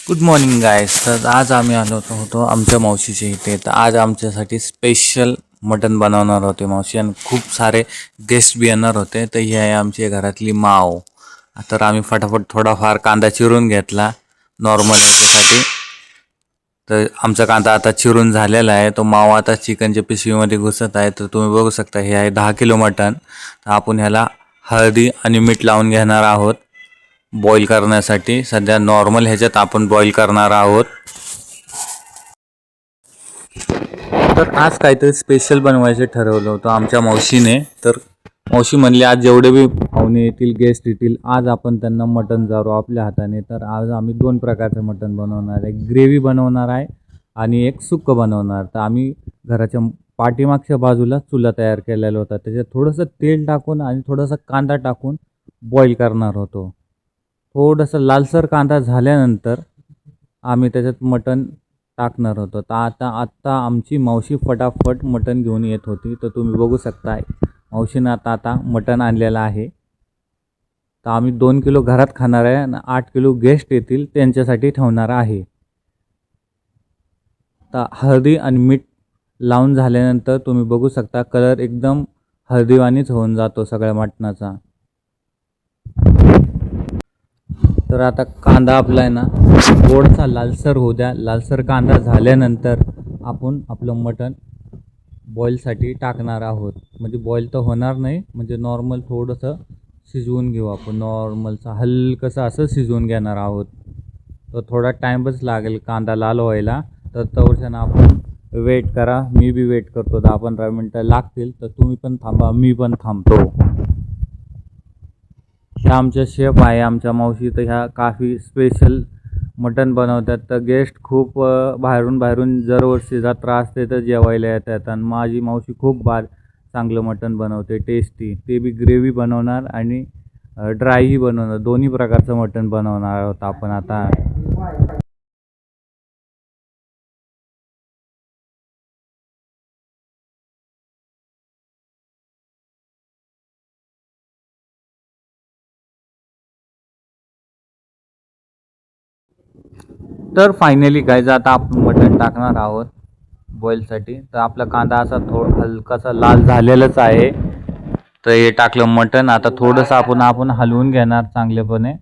Good morning guys. तर आज आम्ही आलो होतो आमच्या मावशीच्या इथे. तर आज आमच्यासाठी स्पेशल मटण बनवणार होते मावशी आणि खूप सारे गेस्ट बी येणार होते. तर ही आहे आमची घरातली माव. तर आम्ही फटाफट थोडाफार कांदा चिरून घेतला नॉर्मल याच्यासाठी. तर आमचा कांदा आता चिरून झालेला आहे. तो माव आता चिकनच्या पिशवीमध्ये घुसत आहे. तर तुम्ही बघू शकता हे आहे 10 किलो मटण. तर आपण ह्याला हळदी आणि मीठ लावून घेणार आहोत बॉईल करण्यासाठी. सध्या नॉर्मल ह्याच्यात आपण बॉईल करणार आहोत. तर आज काहीतरी स्पेशल बनवायचे ठरवलं होतं आमच्या मावशीने. तर मावशी म्हणली आज जेवढे बी पाहुणे येतील गेस्ट येतील आज आपण त्यांना मटण चारू आपल्या हाताने. तर आज आम्ही 2 प्रकारचं मटण बनवणार आहे. ग्रेव्ही बनवणार आहे आणि एक सुक्कं बनवणार. तर आम्ही घराच्या पाठीमागच्या बाजूला चुला तयार केलेला होता. त्याच्यात थोडंसं तेल टाकून आणि थोडासा कांदा टाकून बॉईल करणार होतो. थोडंसं लालसर कांदा झाल्यानंतर आम्ही त्याच्यात मटण टाकणार होतो. तर आत्ता आमची मावशी फटाफट मटण घेऊन येत होती. तर तुम्ही बघू शकता मावशीनं आता मटण आणलेलं आहे. तर आम्ही 2 किलो घरात खाणार आहे आणि 8 किलो गेस्ट येतील त्यांच्यासाठी ठेवणार आहे. तर हळदी आणि मीठ लावून झाल्यानंतर तुम्ही बघू शकता कलर एकदम हळदीवानीच होऊन जातो सगळ्या मटणाचा. तर आता कांदा आपला आहे ना थोडासा लालसर होऊ द्या. लालसर कांदा झाल्यानंतर आपण आपलं मटण बॉईलसाठी टाकणार आहोत. म्हणजे बॉईल तर होणार नाही, म्हणजे नॉर्मल थोडंसं शिजवून घेऊ आपण. नॉर्मलचं हलकंसं असं शिजवून घेणार आहोत. तर थोडा टाईमच लागेल कांदा लाल व्हायला. तर तवरच्यानं आपण वेट करा. मी बी वेट करतो. 10-15 मिनटं लागतील. तर तुम्ही पण थांबा, मी पण थांबतो. ह्या आमच्या शेफ आहे आमच्या मावशी. तर ह्या काफी स्पेशल मटण बनवतात. तर गेस्ट खूप बाहेरून दरवर्षी जत्रा असते तर जेवायला येतात. आणि माझी मावशी खूप चांगलं मटण बनवते, टेस्टी. ते बी ग्रेव्ही बनवणार आणि ड्रायही बनवणार. दोन्ही प्रकारचं मटण बनवणार आहोत आपण आता. तर फायनली गाईज आता आपण मटण टाकणार आहोत बॉईलसाठी. तर आपला कांदा असा हलकासा लाल झालेलाच आहे. तर हे टाकलं मटण. आता थोडंसं आपण हलवून घेणार चांगलेपणे,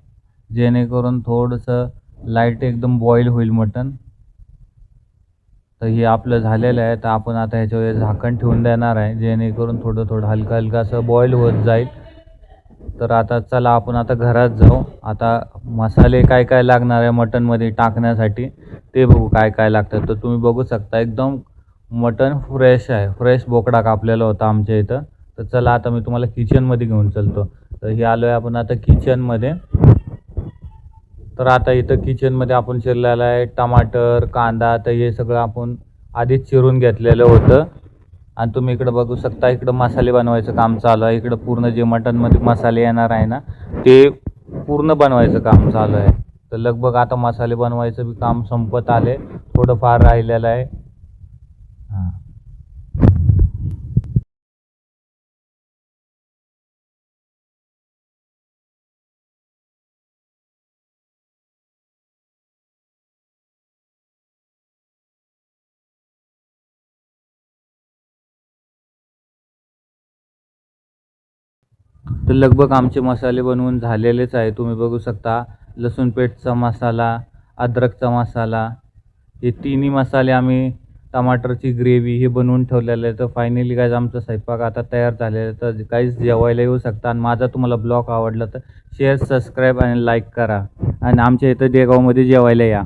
जेणेकरून थोडंसं लाईट एकदम बॉईल होईल मटण. तर हे आपलं झालेलं आहे. तर आपण आता ह्याच्यावर झाकण ठेवून देणार आहे, जेणेकरून थोडं हलकं असं बॉईल होत जाईल. तर आता चला आपण आता घरात जाऊ. आता मसाले काय काय लागणार आहे मटणमध्ये टाकण्यासाठी ते बघू काय काय लागतं. तर तुम्ही बघू शकता एकदम मटण फ्रेश आहे. फ्रेश बोकडा कापलेला होता आमच्या इथं. तर चला आता मी तुम्हाला किचनमध्ये घेऊन चलतो. तर हे आलो आहे आपण आता किचनमध्ये. तर आता इथं किचनमध्ये आपण चिरलेलं आहे टमाटर, कांदा. तर हे सगळं आपण आधीच चिरून घेतलेलं होतं. आणि तुम्ही इकडं बघू शकता, इकडं मसाले बनवायचं काम चालू आहे. इकडं पूर्ण जे मटणमध्ये मसाले येणार आहे ना ते पूर्ण बनवायचं काम चालू आहे. तर लगभग आता मसाले बनवायचं बी काम संपत आले, थोडंफार राहिलेलं आहे. हां. तर लगभग आमचे मसाले बनवून झालेलेच आहे. तुम्ही बघू शकता लसूण पेस्टचा मसाला, अद्रकचा मसाला, हे तिन्ही मसाले आम्ही टमाटरची ग्रेव्ही हे बनवून ठेवलेलं आहे. तर फायनली गाईज आमचा स्वयंपाक आता तयार झालेला आहे. तर गाईज जेवायला येऊ शकता. आणि माझा तुम्हाला ब्लॉग आवडला तर शेअर, सबस्क्राईब आणि लाईक करा. आणि आमच्या इथं देगावमध्ये जेवायला या.